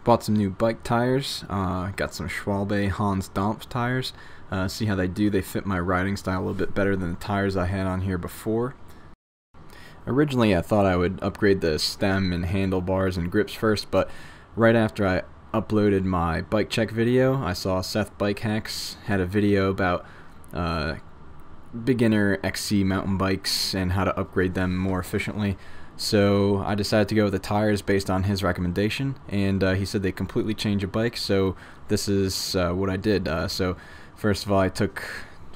Bought some new bike tires. Got some Schwalbe Dampf tires. See how they do. They fit my riding style a little bit better than the tires I had on here before. Originally I thought I would upgrade the stem and handlebars and grips first, but right after I uploaded my bike check video, I saw Seth Bike Hacks had a video about beginner XC mountain bikes and how to upgrade them more efficiently. So I decided to go with the tires based on his recommendation, and he said they completely change a bike, so this is what I did. So first of all, I took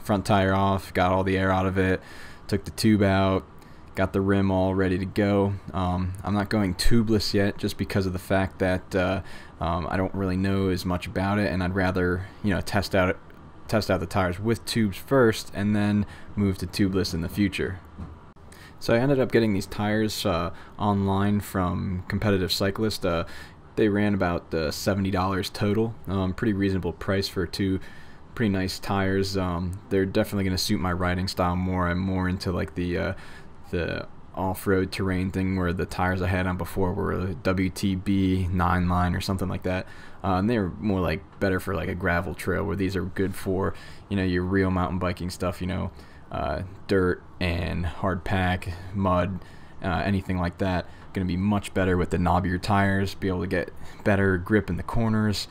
front tire off, got all the air out of it, took the tube out, got the rim all ready to go. I'm not going tubeless yet, just because of the fact that I don't really know as much about it, and I'd rather, you know, test out the tires with tubes first and then move to tubeless in the future. So I ended up getting these tires online from Competitive Cyclist. They ran about $70 total. Pretty reasonable price for two pretty nice tires. They're definitely going to suit my riding style more. I'm more into like the off-road terrain thing, where the tires I had on before were a WTB 9-line or something like that. And they were more like better for like a gravel trail, where these are good for, you know, your real mountain biking stuff, you know, dirt and hard pack, mud, anything like that. Going to be much better with the knobbier tires, be able to get better grip in the corners,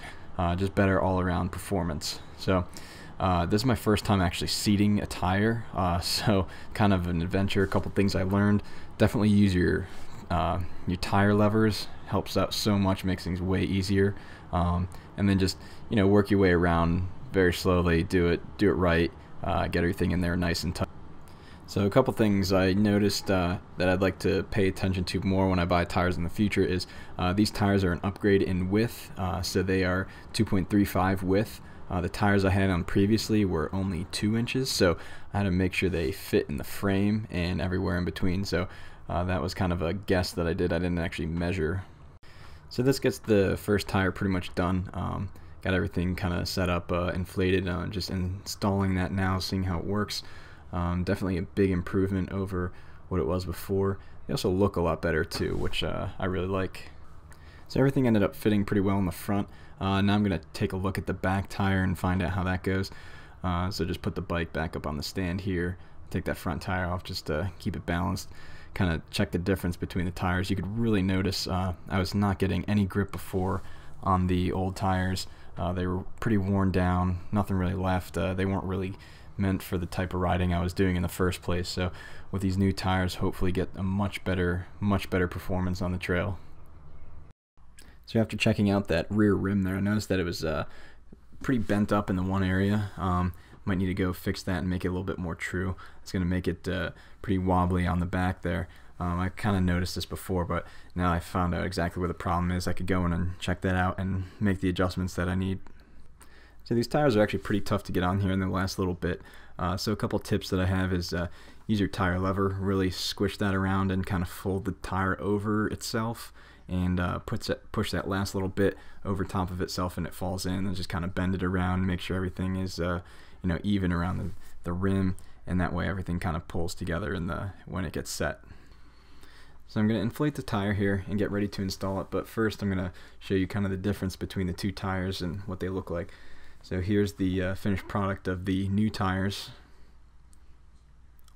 just better all around performance. So this is my first time actually seating a tire, so kind of an adventure. A couple things I learned: definitely use your tire levers, helps out so much, makes things way easier. And then just, you know, work your way around very slowly, do it right, get everything in there nice and tight. So a couple things I noticed that I'd like to pay attention to more when I buy tires in the future is these tires are an upgrade in width, so they are 2.35 width. The tires I had on previously were only 2 inches, so I had to make sure they fit in the frame and everywhere in between. So that was kind of a guess that I did. I didn't actually measure. So this gets the first tire pretty much done. Got everything kind of set up, inflated, just installing that now, seeing how it works. Definitely a big improvement over what it was before. They also look a lot better too, which I really like. So everything ended up fitting pretty well in the front. Now I'm going to take a look at the back tire and find out how that goes. So just put the bike back up on the stand here, take that front tire off just to keep it balanced, kind of check the difference between the tires. You could really notice I was not getting any grip before on the old tires. They were pretty worn down, nothing really left. They weren't really meant for the type of riding I was doing in the first place. So with these new tires, hopefully get a much better performance on the trail. So after checking out that rear rim there, I noticed that it was pretty bent up in the one area. Might need to go fix that and make it a little bit more true. It's going to make it pretty wobbly on the back there. I kind of noticed this before, but now I found out exactly where the problem is. I could go in and check that out and make the adjustments that I need. So these tires are actually pretty tough to get on here in the last little bit. So a couple tips that I have is use your tire lever, really squish that around and kind of fold the tire over itself, and push that last little bit over top of itself, and it falls in, and just kind of bend it around, make sure everything is you know, even around the rim, and that way everything kind of pulls together when it gets set. So I'm going to inflate the tire here and get ready to install it, but first I'm going to show you kind of the difference between the two tires and what they look like. So here's the finished product of the new tires.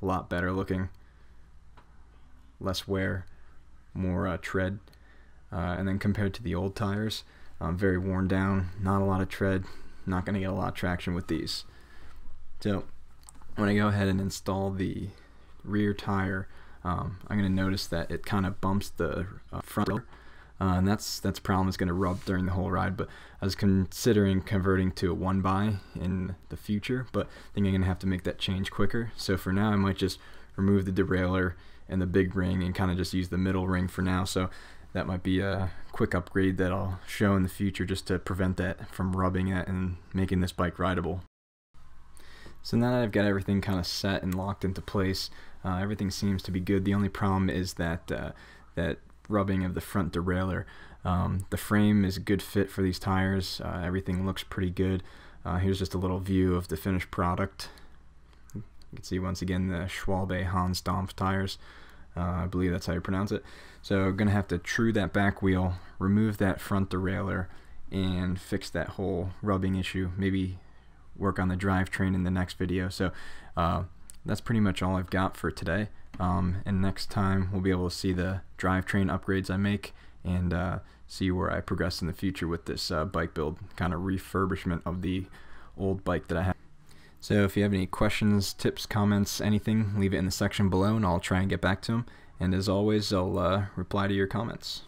A lot better looking, less wear, more tread. And then compared to the old tires, very worn down, not a lot of tread, not going to get a lot of traction with these. So when I go ahead and install the rear tire, I'm going to notice that it kind of bumps the front roller, and that's a problem that's going to rub during the whole ride. But I was considering converting to a 1x in the future, but I think I'm going to have to make that change quicker. So for now I might just remove the derailleur and the big ring and kind of just use the middle ring for now. So that might be a quick upgrade that I'll show in the future, just to prevent that from rubbing it and making this bike rideable. So now that I've got everything kind of set and locked into place, everything seems to be good. The only problem is that that rubbing of the front derailleur. The frame is a good fit for these tires. Everything looks pretty good. Here's just a little view of the finished product. You can see once again the Schwalbe Dampf tires. I believe that's how you pronounce it. So I'm going to have to true that back wheel, remove that front derailleur, and fix that whole rubbing issue. Maybe work on the drivetrain in the next video. So that's pretty much all I've got for today. And next time we'll be able to see the drivetrain upgrades I make and see where I progress in the future with this bike build, kind of refurbishment of the old bike that I have. So if you have any questions, tips, comments, anything, leave it in the section below and I'll try and get back to them. And as always, I'll reply to your comments.